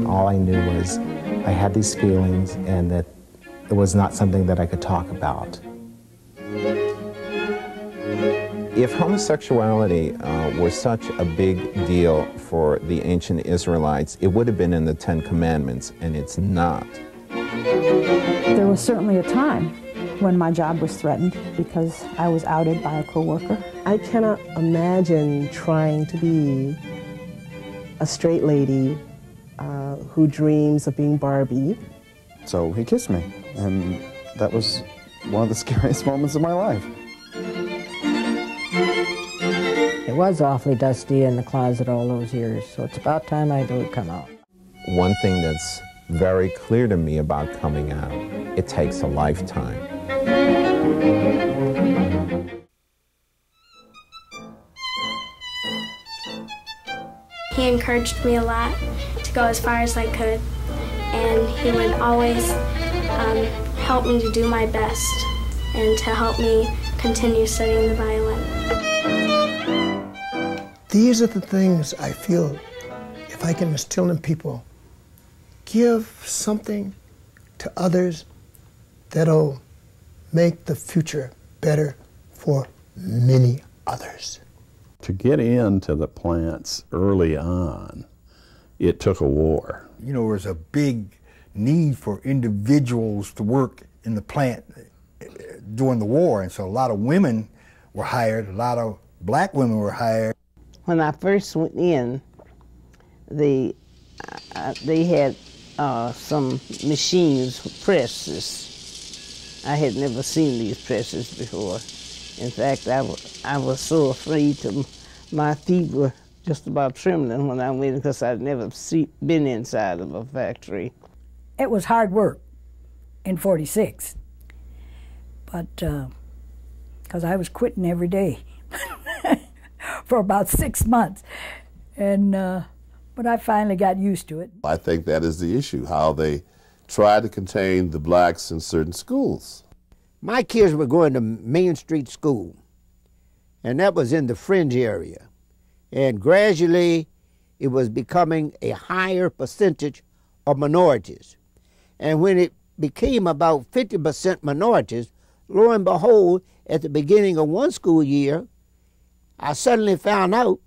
All I knew was I had these feelings and that it was not something that I could talk about. If homosexuality were such a big deal for the ancient Israelites, it would have been in the Ten Commandments, and it's not. There was certainly a time when my job was threatened because I was outed by a coworker. I cannot imagine trying to be a straight lady who dreams of being Barbie. So he kissed me, and that was one of the scariest moments of my life. It was awfully dusty in the closet all those years, so it's about time I do come out. One thing that's very clear to me about coming out, it takes a lifetime. He encouraged me a lot to go as far as I could, and he would always help me to do my best and to help me continue studying the violin. These are the things I feel, if I can instill in people, give something to others that'll make the future better for many others. To get into the plants early on, it took a war. You know, there was a big need for individuals to work in the plant during the war, and so a lot of women were hired, a lot of black women were hired. When I first went in, they had some machines, presses. I had never seen these presses before. In fact, I was so afraid my feet were just about trembling when I went because I'd never been inside of a factory. It was hard work in '46, but because I was quitting every day for about 6 months, and but I finally got used to it. I think that is the issue, how they try to contain the blacks in certain schools. My kids were going to Main Street School, and that was in the fringe area. And gradually, it was becoming a higher percentage of minorities. And when it became about 50% minorities, lo and behold, at the beginning of one school year, I suddenly found out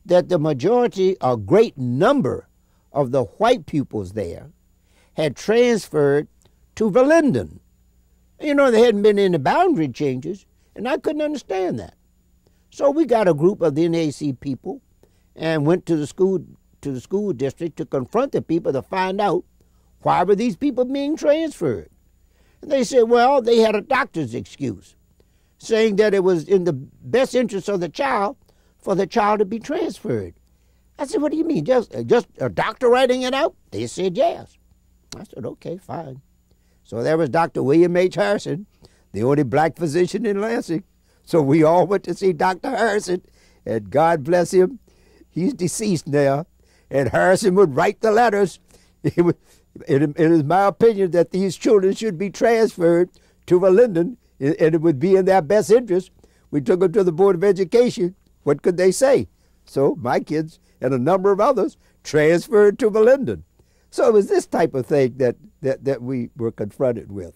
that the majority, a great number of the white pupils there had transferred to Verlinden. You know, there hadn't been any boundary changes, and I couldn't understand that. So we got a group of the NAC people and went to the school district to confront the people to find out why were these people being transferred. And they said, well, they had a doctor's excuse, saying that it was in the best interest of the child for the child to be transferred. I said, what do you mean, just a doctor writing it out? They said yes. I said, okay, fine. So there was Dr. William H. Harrison, the only black physician in Lansing. So we all went to see Dr. Harrison, and God bless him, he's deceased now. And Harrison would write the letters. It is my opinion that these children should be transferred to Verlinden, and it would be in their best interest. We took them to the Board of Education. What could they say? So my kids and a number of others transferred to Verlinden. So it was this type of thing that we were confronted with.